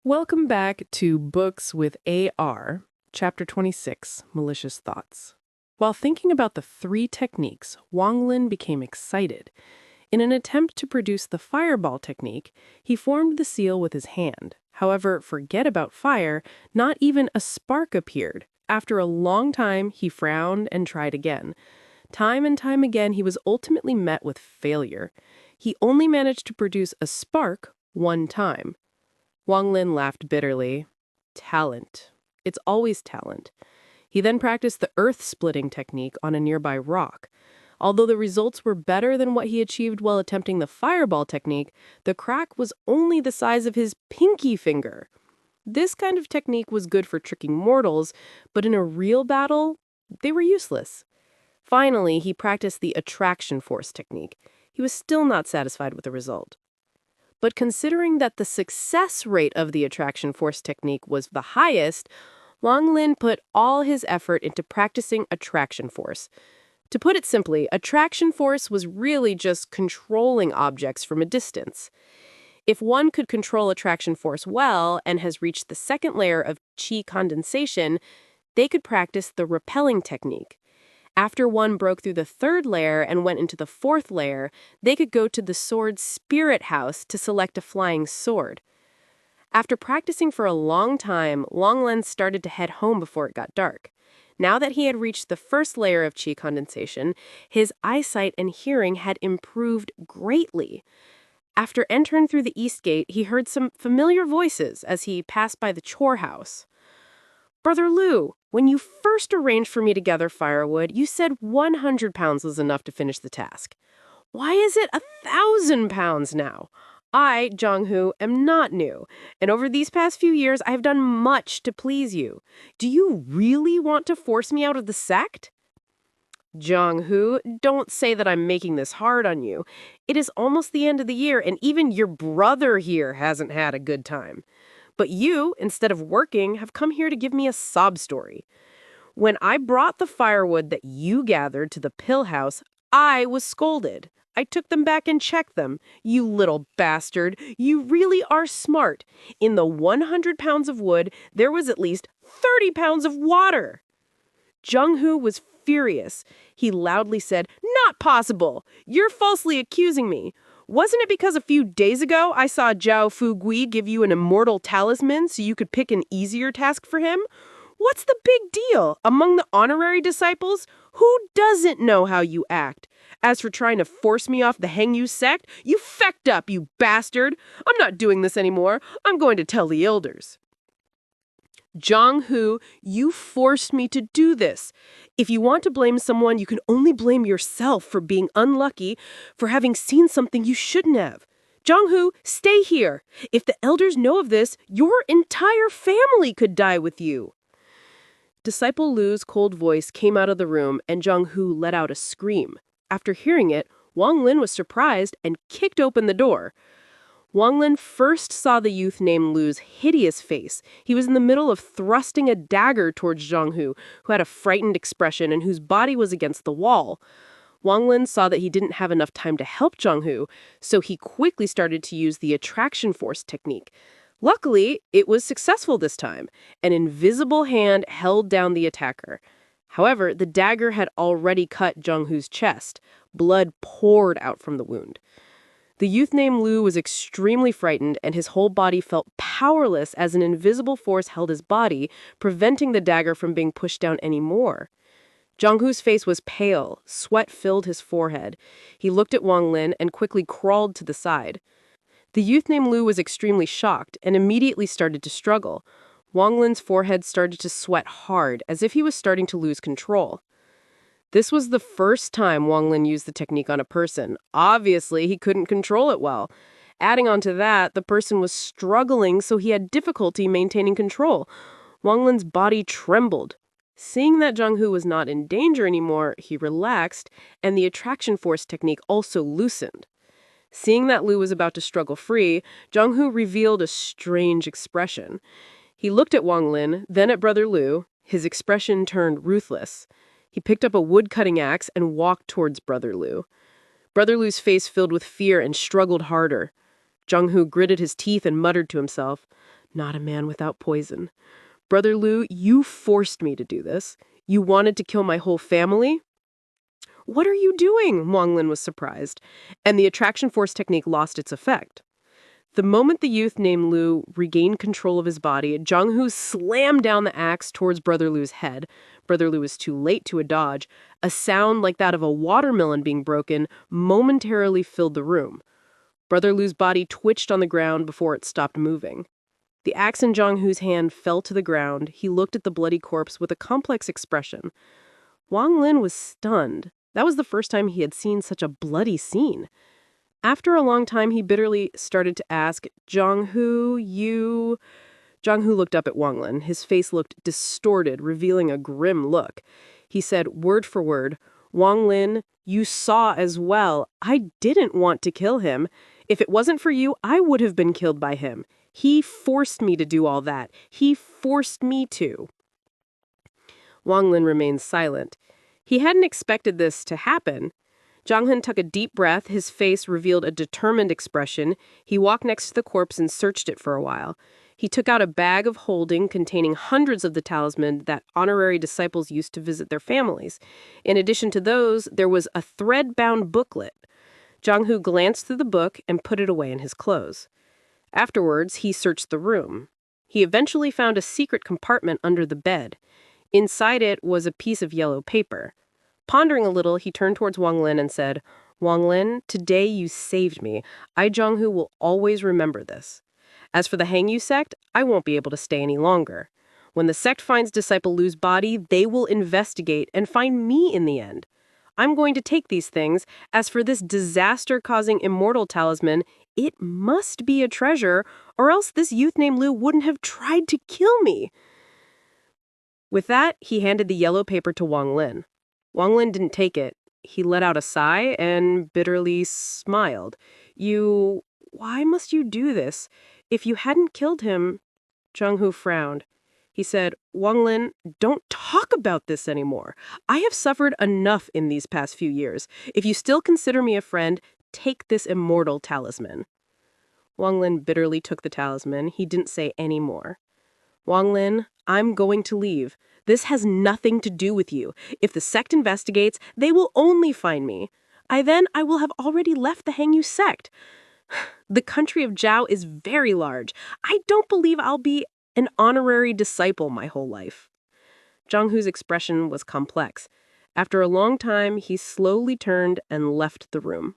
Welcome back to Books with AR, Chapter 26, Malicious Thoughts. While thinking about the three techniques, Wang Lin became excited. In an attempt to produce the fireball technique, he formed the seal with his hand. However, forget about fire, not even a spark appeared. After a long time, he frowned and tried again. Time and time again, he was ultimately met with failure. He only managed to produce a spark one time. Wang Lin laughed bitterly. Talent. It's always talent. He then practiced the earth-splitting technique on a nearby rock. Although the results were better than what he achieved while attempting the fireball technique, the crack was only the size of his pinky finger. This kind of technique was good for tricking mortals, but in a real battle, they were useless. Finally, he practiced the attraction force technique. He was still not satisfied with the result. But considering that the success rate of the attraction force technique was the highest, Wang Lin put all his effort into practicing attraction force. To put it simply, attraction force was really just controlling objects from a distance. If one could control attraction force well and has reached the second layer of qi condensation, they could practice the repelling technique. After one broke through the third layer and went into the fourth layer, they could go to the sword's spirit house to select a flying sword. After practicing for a long time, Wang Lin started to head home before it got dark. Now that he had reached the first layer of qi condensation, his eyesight and hearing had improved greatly. After entering through the east gate, he heard some familiar voices as he passed by the chore house. Brother Liu, when you first arranged for me to gather firewood, you said 100 pounds was enough to finish the task. Why is it 1,000 pounds now? I, Zhang Hu, am not new, and over these past few years I have done much to please you. Do you really want to force me out of the sect? Zhang Hu, don't say that I'm making this hard on you. It is almost the end of the year, and even your brother here hasn't had a good time. But you, instead of working, have come here to give me a sob story. When I brought the firewood that you gathered to the pill house, I was scolded. I took them back and checked them. You little bastard, you really are smart. In the 100 pounds of wood, there was at least 30 pounds of water. Zhang Hu was furious. He loudly said, "Not possible! You're falsely accusing me. Wasn't it because a few days ago I saw Zhao Fugui give you an immortal talisman so you could pick an easier task for him? What's the big deal? Among the honorary disciples, who doesn't know how you act? As for trying to force me off the Hengyu sect, you fecked up, you bastard! I'm not doing this anymore. I'm going to tell the elders." Zhang Hu, you forced me to do this. If you want to blame someone, you can only blame yourself for being unlucky, for having seen something you shouldn't have. Zhang Hu, stay here. If the elders know of this, your entire family could die with you. Disciple Lu's cold voice came out of the room, and Zhang Hu let out a scream. After hearing it, Wang Lin was surprised and kicked open the door. Wang Lin first saw the youth named Lu's hideous face. He was in the middle of thrusting a dagger towards Zhang Hu, who had a frightened expression and whose body was against the wall. Wang Lin saw that he didn't have enough time to help Zhang Hu, so he quickly started to use the attraction force technique. Luckily, it was successful this time. An invisible hand held down the attacker. However, the dagger had already cut Zhang Hu's chest. Blood poured out from the wound. The youth named Liu was extremely frightened, and his whole body felt powerless as an invisible force held his body, preventing the dagger from being pushed down anymore. Zhang Hu's face was pale. Sweat filled his forehead. He looked at Wang Lin and quickly crawled to the side. The youth named Liu was extremely shocked and immediately started to struggle. Wang Lin's forehead started to sweat hard, as if he was starting to lose control. This was the first time Wang Lin used the technique on a person. Obviously, he couldn't control it well. Adding on to that, the person was struggling, so he had difficulty maintaining control. Wang Lin's body trembled. Seeing that Zhang Hu was not in danger anymore, he relaxed, and the attraction force technique also loosened. Seeing that Liu was about to struggle free, Zhang Hu revealed a strange expression. He looked at Wang Lin, then at Brother Liu. His expression turned ruthless. He picked up a wood-cutting axe and walked towards Brother Liu. Brother Liu's face filled with fear and struggled harder. Zhang Hu gritted his teeth and muttered to himself, Not a man without poison. Brother Liu, you forced me to do this. You wanted to kill my whole family? What are you doing? Wang Lin was surprised, and the attraction force technique lost its effect. The moment the youth named Liu regained control of his body, Zhang Hu slammed down the axe towards Brother Liu's head. Brother Liu was too late to dodge. A sound like that of a watermelon being broken momentarily filled the room. Brother Liu's body twitched on the ground before it stopped moving. The axe in Zhang Hu's hand fell to the ground. He looked at the bloody corpse with a complex expression. Wang Lin was stunned. That was the first time he had seen such a bloody scene. After a long time, he bitterly started to ask, Zhang Hu, you... Zhang Hu looked up at Wang Lin. His face looked distorted, revealing a grim look. He said, word for word, Wang Lin, you saw as well. I didn't want to kill him. If it wasn't for you, I would have been killed by him. He forced me to do all that. He forced me to. Wang Lin remained silent. He hadn't expected this to happen. Zhang Hu took a deep breath. His face revealed a determined expression. He walked next to the corpse and searched it for a while. He took out a bag of holding containing hundreds of the talismans that honorary disciples used to visit their families. In addition to those, there was a thread-bound booklet. Zhang Hu glanced through the book and put it away in his clothes. Afterwards, he searched the room. He eventually found a secret compartment under the bed. Inside it was a piece of yellow paper. Pondering a little, he turned towards Wang Lin and said, Wang Lin, today you saved me. I, Zhang Hu, will always remember this. As for the Hangyu sect, I won't be able to stay any longer. When the sect finds Disciple Liu's body, they will investigate and find me in the end. I'm going to take these things. As for this disaster-causing immortal talisman, it must be a treasure, or else this youth named Liu wouldn't have tried to kill me. With that, he handed the yellow paper to Wang Lin. Wang Lin didn't take it. He let out a sigh and bitterly smiled. Why must you do this? If you hadn't killed him... Zhang Hu frowned. He said, Wang Lin, don't talk about this anymore. I have suffered enough in these past few years. If you still consider me a friend, take this immortal talisman. Wang Lin bitterly took the talisman. He didn't say any more. Wang Lin, I'm going to leave. This has nothing to do with you. If the sect investigates, they will only find me. I will have already left the Hangyu sect. The country of Zhao is very large. I don't believe I'll be an honorary disciple my whole life. Zhang Hu's expression was complex. After a long time, he slowly turned and left the room.